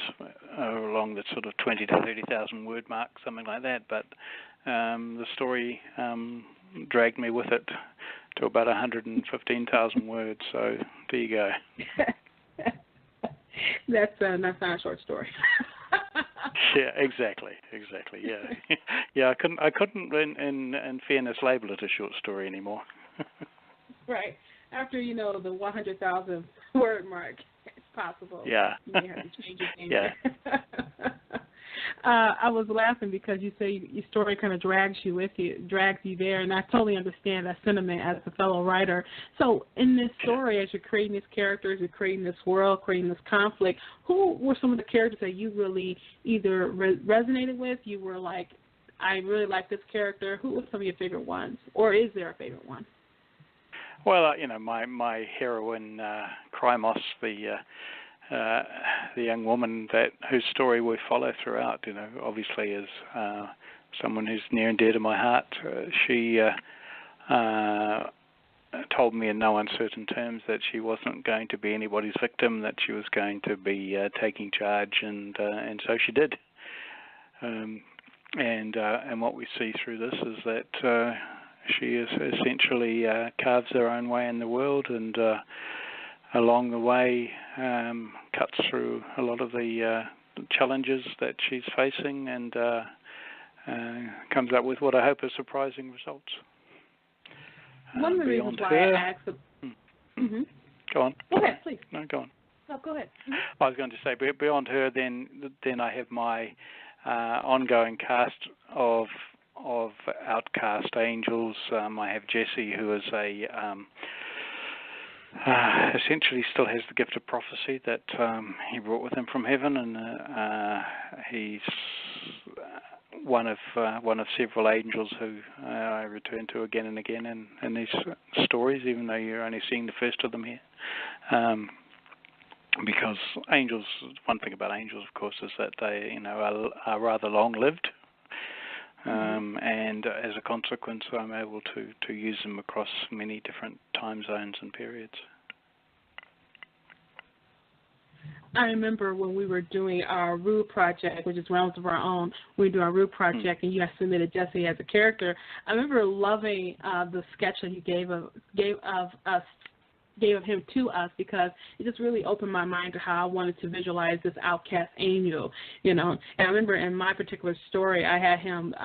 Speaker 6: along the sort of 20 to 30,000 word mark, something like that. But the story dragged me with it to about 115,000 words. So there you go.
Speaker 8: That's not a short story.
Speaker 6: Yeah, exactly. Yeah, yeah. I couldn't, in fairness, label it a short story anymore.
Speaker 8: Right. After the 100,000 word mark, it's possible.
Speaker 6: Yeah.
Speaker 8: You may have to change your name.
Speaker 6: Yeah.
Speaker 8: I was laughing because you say your story kind of drags you there, and I totally understand that sentiment as a fellow writer. So in this story, as you're creating these characters, you're creating this world, creating this conflict, who were some of the characters that you really either resonated with, you were like, I really like this character? Who were some of your favorite ones, or is there a favorite one?
Speaker 6: Well, my heroine, Krymos, the young woman whose story we follow throughout, obviously is someone who's near and dear to my heart. She told me in no uncertain terms that she wasn't going to be anybody's victim, that she was going to be taking charge, and so she did. And what we see through this is that she is essentially carves her own way in the world, and along the way cuts through a lot of the challenges that she's facing, and comes up with what I hope are surprising results.
Speaker 8: One of the reasons why I asked...
Speaker 6: Go on.
Speaker 8: Go ahead, please.
Speaker 6: No, go on.
Speaker 8: No, go ahead.
Speaker 6: I was going to say, beyond her, then I have my ongoing cast of Outcast Angels. I have Jesse, who is essentially still has the gift of prophecy that he brought with him from heaven, and he's one of several angels who I return to again and again in these stories, even though you're only seeing the first of them here. Because angels, one thing about angels, of course, is that they are rather long-lived. And as a consequence, I'm able to use them across many different time zones and periods.
Speaker 8: I remember when we were doing our Rue project, which is Realms of Our Own, we do our Rue project, and you had submitted Jesse as a character. I remember loving the sketch that you gave of him to us, because it just really opened my mind to how I wanted to visualize this outcast angel, And I remember in my particular story, I had him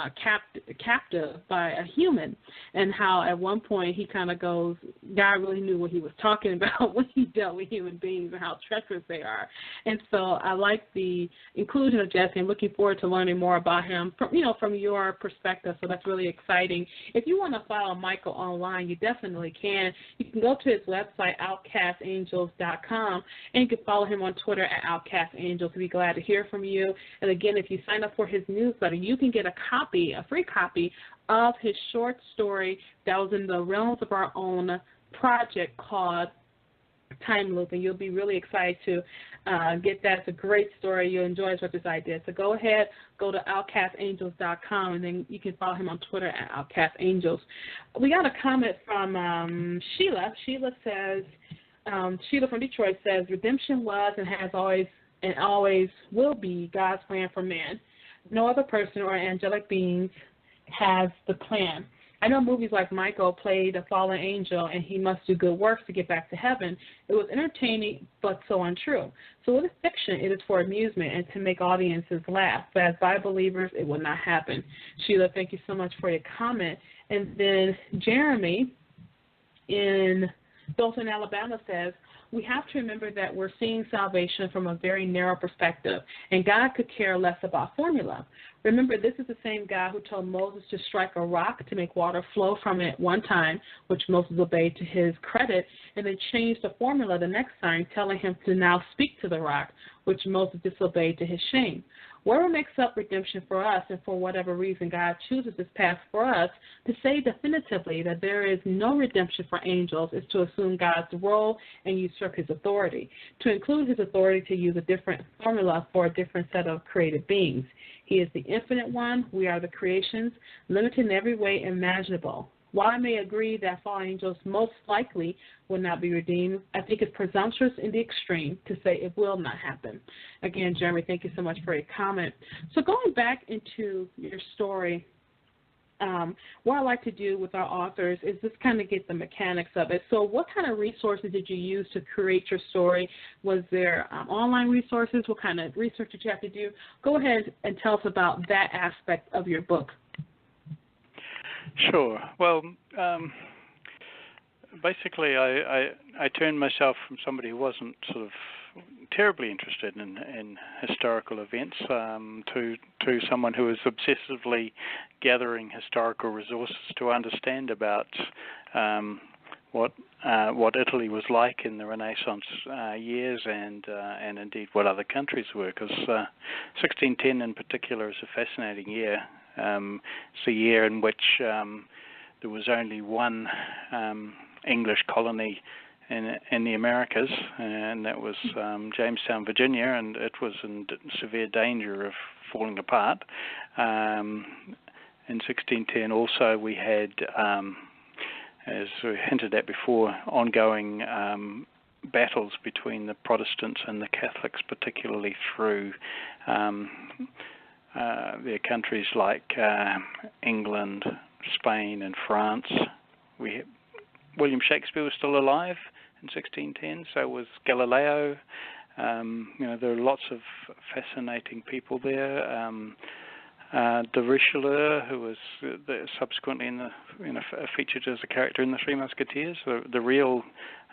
Speaker 8: captive by a human, and how at one point he kind of goes, God really knew what he was talking about when he dealt with human beings and how treacherous they are. And so I like the inclusion of Jesse. I'm looking forward to learning more about him from your perspective. So that's really exciting. If you want to follow Michael online, you definitely can. You can go to his website, outcastangels.com, and you can follow him on Twitter at Outcast Angels. We'd be glad to hear from you. And again, if you sign up for his newsletter, you can get a free copy of his short story that was in the Realms of Our Own project called Time Loop, and you'll be really excited to get that. It's a great story. You'll enjoy as much as I did. So go ahead, go to outcastangels.com, and then you can follow him on Twitter at Outcast Angels. We got a comment from Sheila. Sheila says, Sheila from Detroit says, redemption was and has always and always will be God's plan for man. No other person or angelic beings has the plan. I know movies like Michael played a fallen angel and he must do good works to get back to heaven. It was entertaining but so untrue. So it is fiction. It is for amusement and to make audiences laugh. But as Bible believers, it will not happen. Sheila, thank you so much for your comment. And then Jeremy in Dothan, Alabama says, we have to remember that we're seeing salvation from a very narrow perspective, and God could care less about formula. Remember, this is the same God who told Moses to strike a rock to make water flow from it one time, which Moses obeyed to his credit, and then changed the formula the next time, telling him to now speak to the rock, which Moses disobeyed to his shame. Whatever makes up redemption for us, and for whatever reason God chooses this path for us, to say definitively that there is no redemption for angels is to assume God's role and usurp his authority, to include his authority to use a different formula for a different set of created beings. He is the infinite one. We are the creations, limited in every way imaginable. While I may agree that fallen angels most likely will not be redeemed, I think it's presumptuous in the extreme to say it will not happen. Again, Jeremy, thank you so much for your comment. So going back into your story, what I like to do with our authors is just kind of get the mechanics of it. So what kind of resources did you use to create your story? Was there online resources? What kind of research did you have to do? Go ahead and tell us about that aspect of your book.
Speaker 6: Sure. Well, basically, I turned myself from somebody who wasn't sort of terribly interested in historical events to someone who was obsessively gathering historical resources to understand about what Italy was like in the Renaissance years, and indeed what other countries were, because 1610 in particular is a fascinating year. It's a year in which there was only one English colony in the Americas, and that was Jamestown, Virginia, and it was in severe danger of falling apart. In 1610 also we had, as we hinted at before, ongoing battles between the Protestants and the Catholics, particularly through their countries like England, Spain, and France. William Shakespeare was still alive in 1610, so was Galileo. There are lots of fascinating people there. De Richelieu, who was subsequently featured as a character in the Three Musketeers. The real,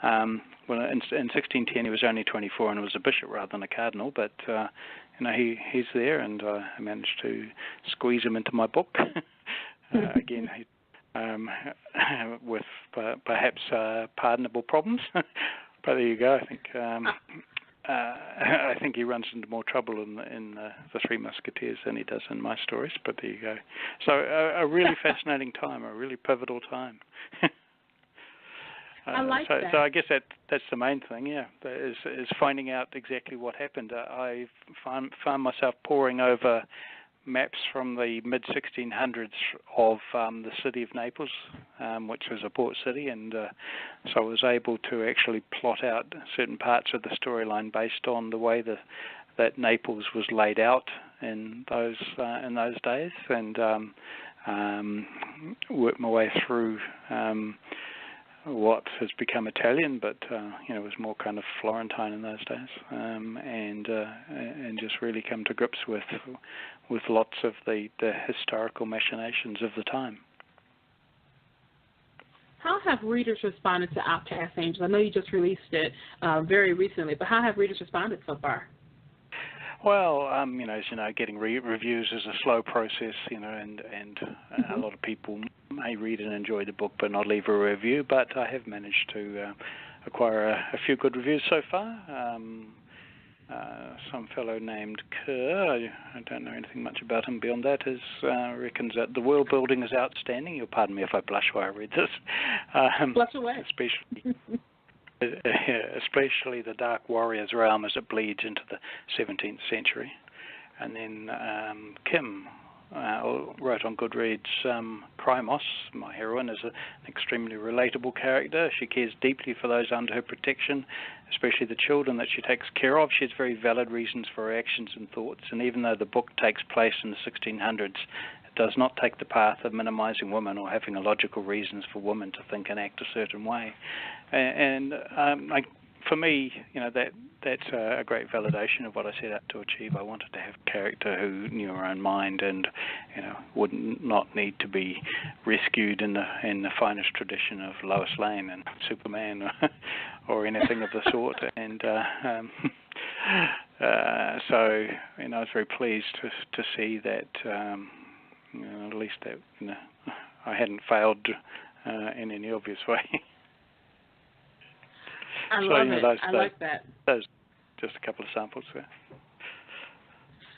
Speaker 6: in 1610 he was only 24 and was a bishop rather than a cardinal, but he's there, and I managed to squeeze him into my book. Again, with perhaps pardonable problems, but there you go. I think he runs into more trouble in the Three Musketeers than he does in my stories, but there you go. So a really fascinating time, a really pivotal time.
Speaker 8: I like that.
Speaker 6: So I guess that's the main thing, is finding out exactly what happened. I found myself poring over maps from the mid-1600s of the city of Naples, which was a port city, and so I was able to actually plot out certain parts of the storyline based on the way that Naples was laid out in those days, and worked my way through what has become Italian, but was more kind of Florentine in those days, and just really come to grips with lots of the historical machinations of the time.
Speaker 8: How have readers responded to Outcast Angels? I know you just released it very recently, but how have readers responded so far?
Speaker 6: Well, as you know, getting reviews is a slow process, and a lot of people may read and enjoy the book but not leave a review, but I have managed to acquire a few good reviews so far. Some fellow named Kerr, I don't know anything much about him beyond that, reckons that the world building is outstanding. You'll pardon me if I blush while I read this.
Speaker 8: Blush away.
Speaker 6: Especially the Dark Warriors realm as it bleeds into the 17th century. And then Kim wrote on Goodreads, Krymos, my heroine, is an extremely relatable character. She cares deeply for those under her protection, especially the children that she takes care of. She has very valid reasons for her actions and thoughts, and even though the book takes place in the 1600s, it does not take the path of minimizing women or having illogical reasons for women to think and act a certain way. And for me, that's a great validation of what I set out to achieve. I wanted to have a character who knew her own mind and, would not need to be rescued in the finest tradition of Lois Lane and Superman or anything of the sort. And So I was very pleased to see that at least that I hadn't failed in any obvious way.
Speaker 8: I love it. I like that.
Speaker 6: Those just a couple of samples there.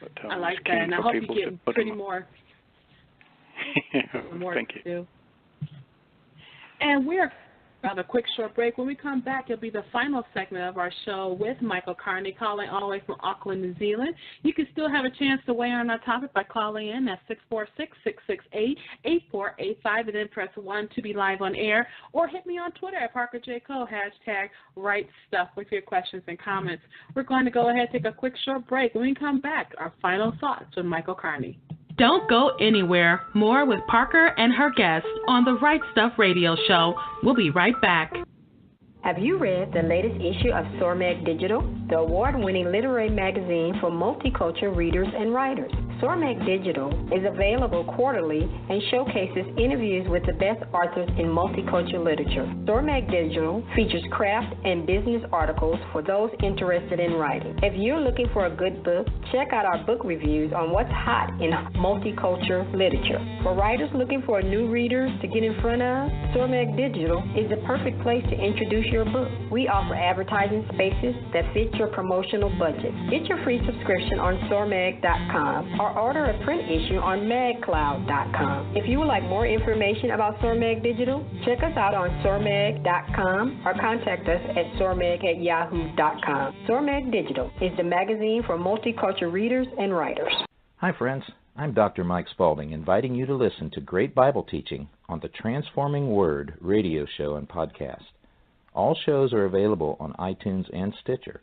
Speaker 6: But,
Speaker 8: I like that, and I hope you get pretty more.
Speaker 6: Thank you.
Speaker 8: Do. And we're on a quick short break. When we come back, it'll be the final segment of our show with Michael Carney, calling all the way from Auckland, New Zealand. You can still have a chance to weigh in on our topic by calling in at 646-668-8485 and then press 1 to be live on air, or hit me on Twitter at ParkerJCole, #RightStuff with your questions and comments. We're going to go ahead and take a quick short break. When we come back, our final thoughts with Michael Carney.
Speaker 3: Don't go anywhere. More with Parker and her guests on the Right Stuff Radio Show. We'll be right back.
Speaker 11: Have you read the latest issue of Sormag Digital, the award-winning literary magazine for multicultural readers and writers? Sormag Digital is available quarterly and showcases interviews with the best authors in multicultural literature. Sormag Digital features craft and business articles for those interested in writing. If you're looking for a good book, check out our book reviews on what's hot in multicultural literature. For writers looking for new readers to get in front of, Sormag Digital is the perfect place to introduce your book. We offer advertising spaces that fit your promotional budget. Get your free subscription on sormag.com or order a print issue on magcloud.com. If you would like more information about Sormag Digital, check us out on sormag.com or contact us at sormag@yahoo.com. Sormag Digital is the magazine for multicultural readers and writers.
Speaker 12: Hi friends, I'm Dr. Mike Spaulding, inviting you to listen to great Bible teaching on the Transforming Word radio show and podcast. All shows are available on iTunes and Stitcher.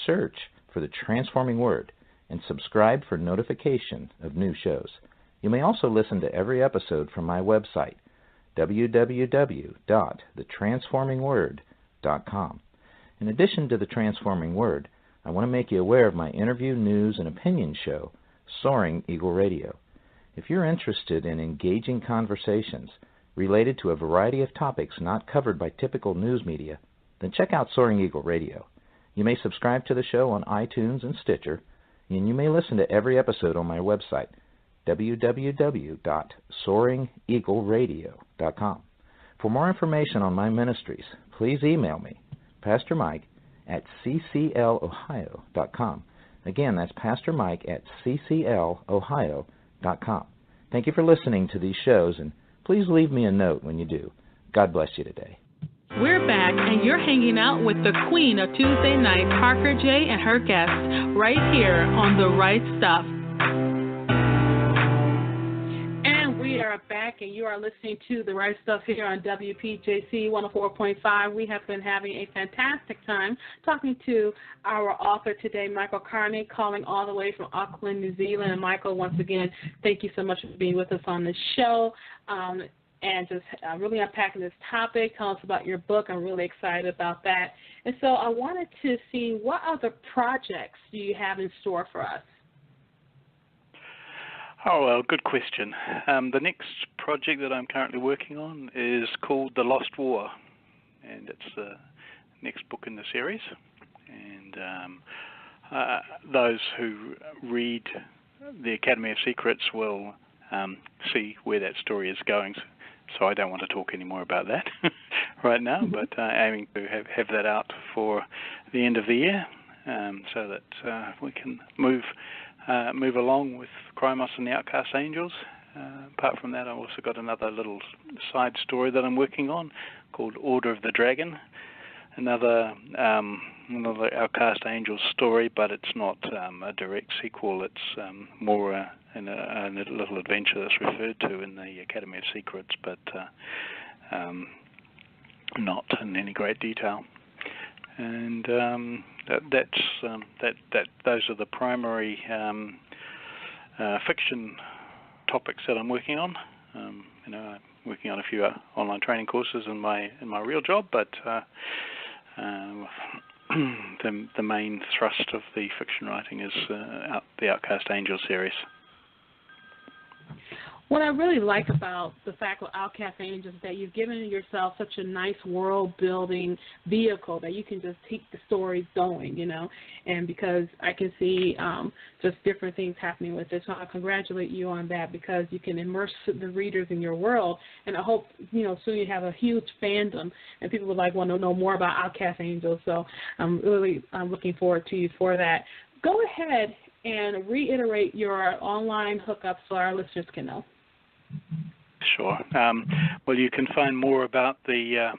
Speaker 12: Search for the Transforming Word and subscribe for notification of new shows. You may also listen to every episode from my website, www.thetransformingword.com. In addition to The Transforming Word, I want to make you aware of my interview, news, and opinion show, Soaring Eagle Radio. If you're interested in engaging conversations related to a variety of topics not covered by typical news media, then check out Soaring Eagle Radio. You may subscribe to the show on iTunes and Stitcher, and you may listen to every episode on my website, www.soaringeagleradio.com. For more information on my ministries, please email me, Pastor Mike at cclohio.com. Again, that's Pastor Mike at cclohio.com. Thank you for listening to these shows, and please leave me a note when you do. God bless you today.
Speaker 3: We're back, and you're hanging out with the queen of Tuesday night, Parker J. and her guests, right here on The Right Stuff.
Speaker 8: And we are back, and you are listening to The Right Stuff here on WPJC 104.5. We have been having a fantastic time talking to our author today, Michael Carney, calling all the way from Auckland, New Zealand. And Michael, once again, thank you so much for being with us on the show. And just really unpacking this topic, telling us about your book. I'm really excited about that. And so I wanted to see, what other projects do you have in store for us?
Speaker 6: Oh, well, good question. The next project that I'm currently working on is called The Lost War, and it's the next book in the series. And those who read the Academy of Secrets will see where that story is going. So I don't want to talk any more about that right now, but aiming to have that out for the end of the year, so that we can move along with Crimos and the Outcast Angels. Apart from that, I've also got another little side story that I'm working on called Order of the Dragon, another Outcast Angels story, but it's not a direct sequel. It's more in a little adventure that's referred to in the Academy of Secrets, but not in any great detail. And those are the primary fiction topics that I'm working on. I'm working on a few online training courses in my real job, but the main thrust of the fiction writing is the Outcast Angels series.
Speaker 8: What I really like about the fact of Outcast Angels is that you've given yourself such a nice world-building vehicle that you can just keep the stories going, and because I can see just different things happening with it. So I congratulate you on that because you can immerse the readers in your world, and I hope, soon you have a huge fandom and people would want to know more about Outcast Angels. So I'm looking forward to you for that. Go ahead and reiterate your online hookup so our listeners can know.
Speaker 6: Sure. Well, you can find more about the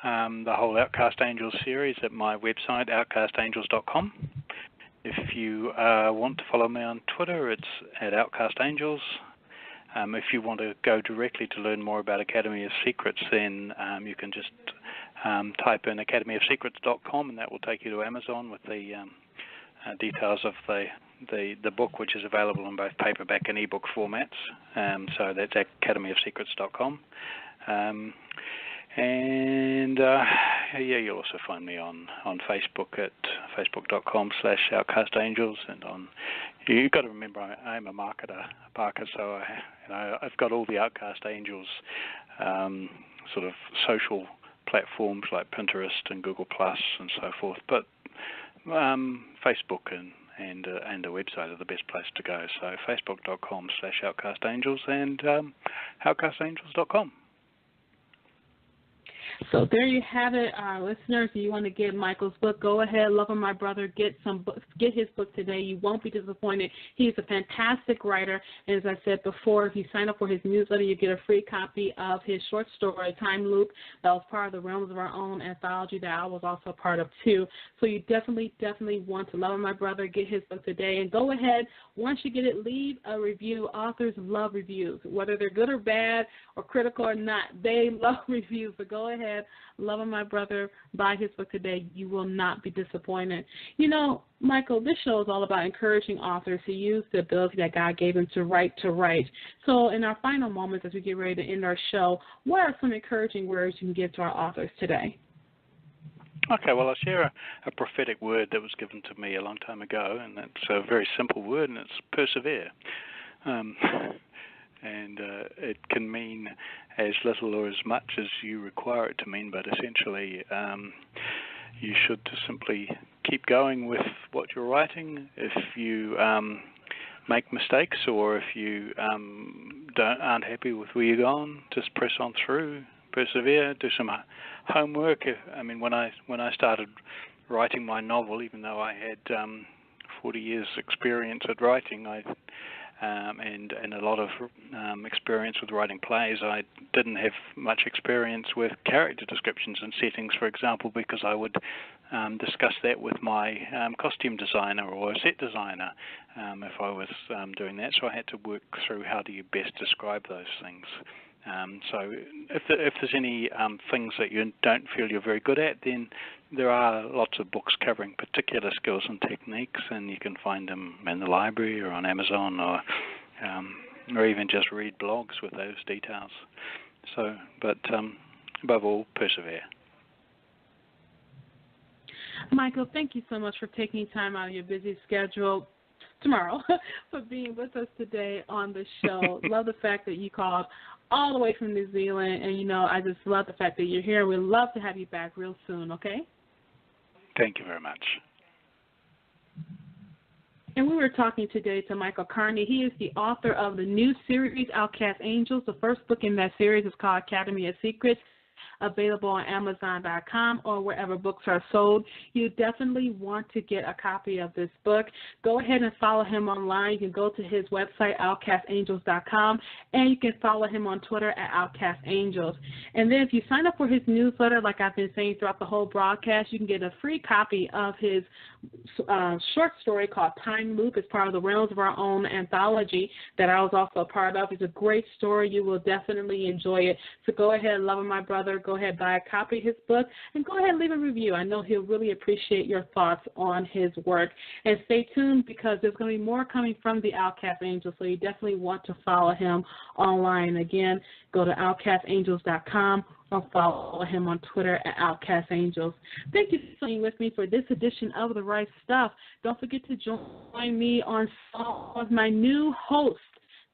Speaker 6: whole Outcast Angels series at my website, outcastangels.com. If you want to follow me on Twitter, it's at Outcast Angels. If you want to go directly to learn more about Academy of Secrets, then you can just type in academyofsecrets.com, and that will take you to Amazon with the details of the book, which is available in both paperback and ebook formats. So that's academyofsecrets.com. You'll also find me on Facebook at facebook.com/outcastangels, and you've got to remember I'm a marketer, Parker, so I've got all the Outcast Angels sort of social platforms like Pinterest and Google Plus and so forth, but Facebook and a website are the best place to go. So facebook.com/outcastangels and outcastangels.com.
Speaker 8: So there you have it, listeners. If you want to get Michael's book, go ahead, Love of My Brother, get his book today. You won't be disappointed. He's a fantastic writer, and as I said before, if you sign up for his newsletter, you get a free copy of his short story, Time Loop, that was part of the Realms of Our Own anthology that I was also a part of too. So you definitely want to Love of My Brother, get his book today, and go ahead, once you get it, leave a review. Authors love reviews, whether they're good or bad or critical or not. They love reviews, so go ahead. Love of My Brother, buy his book today. You will not be disappointed. Michael, this show is all about encouraging authors to use the ability that God gave them to write. So in our final moments as we get ready to end our show, what are some encouraging words you can give to our authors today?
Speaker 6: Okay, well, I'll share a prophetic word that was given to me a long time ago, and it's a very simple word, and it's persevere. And it can mean as little or as much as you require it to mean, but essentially you should just simply keep going with what you're writing. If you make mistakes or if you aren't happy with where you're going, just press on through, persevere, do some homework. When I started writing my novel, even though I had 40 years experience at writing, and a lot of experience with writing plays, I didn't have much experience with character descriptions and settings, for example, because I would discuss that with my costume designer or set designer if I was doing that. So I had to work through how do you best describe those things. So if there's any things that you don't feel you're very good at, then there are lots of books covering particular skills and techniques, and you can find them in the library or on Amazon or even just read blogs with those details. So, but above all, persevere.
Speaker 8: Michael, thank you so much for taking time out of your busy schedule tomorrow for being with us today on the show. Love the fact that you called all the way from New Zealand, and I just love the fact that you're here. We'd love to have you back real soon, okay?
Speaker 6: Thank you very much.
Speaker 8: And we were talking today to Michael Carney. He is the author of the new series, Outcast Angels. The first book in that series is called Academy of Secrets, available on Amazon.com or wherever books are sold. You definitely want to get a copy of this book. Go ahead and follow him online. You can go to his website, outcastangels.com, and you can follow him on Twitter at Outcast Angels. And then if you sign up for his newsletter, like I've been saying throughout the whole broadcast, you can get a free copy of his short story called Time Loop. It's part of the Realms of Our Own anthology that I was also a part of. It's a great story. You will definitely enjoy it. So go ahead, Love of My Brother. Go ahead, buy a copy of his book, and go ahead and leave a review. I know he'll really appreciate your thoughts on his work. And stay tuned because there's going to be more coming from the Outcast Angels, so you definitely want to follow him online. Again, go to outcastangels.com or follow him on Twitter at Outcast Angels. Thank you for being with me for this edition of The Right Stuff. Don't forget to join me on some of my new hosts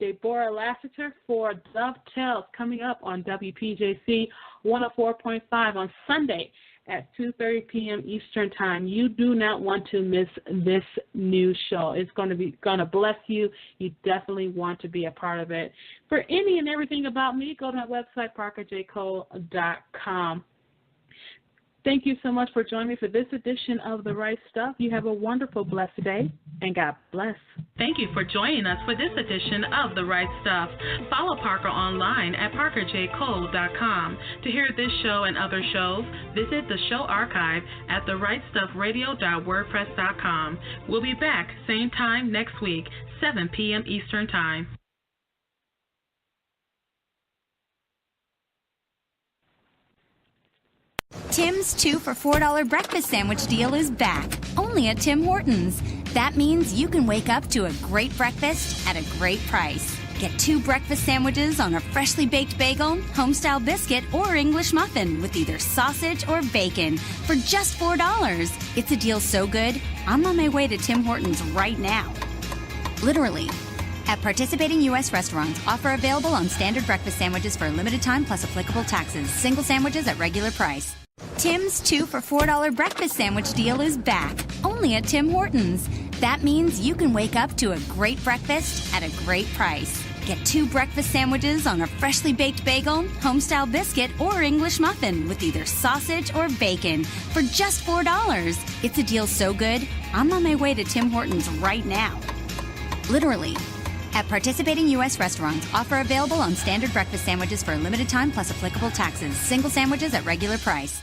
Speaker 8: Deborah Lassiter for Dovetails coming up on WPJC 104.5 on Sunday at 2:30 p.m. Eastern Time. You do not want to miss this new show. It's going to bless you. You definitely want to be a part of it. For any and everything about me, go to my website, parkerjcole.com. Thank you so much for joining me for this edition of The Right Stuff. You have a wonderful, blessed day, and God bless.
Speaker 3: Thank you for joining us for this edition of The Right Stuff. Follow Parker online at parkerjcole.com. To hear this show and other shows, visit the show archive at therightstuffradio.wordpress.com. We'll be back same time next week, 7 p.m. Eastern Time.
Speaker 13: Tim's 2 for $4 breakfast sandwich deal is back, only at Tim Hortons. That means you can wake up to a great breakfast at a great price. Get 2 breakfast sandwiches on a freshly baked bagel, homestyle biscuit, or English muffin with either sausage or bacon for just $4. It's a deal so good, I'm on my way to Tim Hortons right now. Literally. At participating U.S. restaurants, offer available on standard breakfast sandwiches for a limited time plus applicable taxes. Single sandwiches at regular price. Tim's 2 for $4 breakfast sandwich deal is back, only at Tim Hortons. That means you can wake up to a great breakfast at a great price. Get 2 breakfast sandwiches on a freshly baked bagel, homestyle biscuit, or English muffin with either sausage or bacon for just $4. It's a deal so good, I'm on my way to Tim Hortons right now. Literally. At participating U.S. restaurants, offer available on standard breakfast sandwiches for a limited time plus applicable taxes. Single sandwiches at regular price.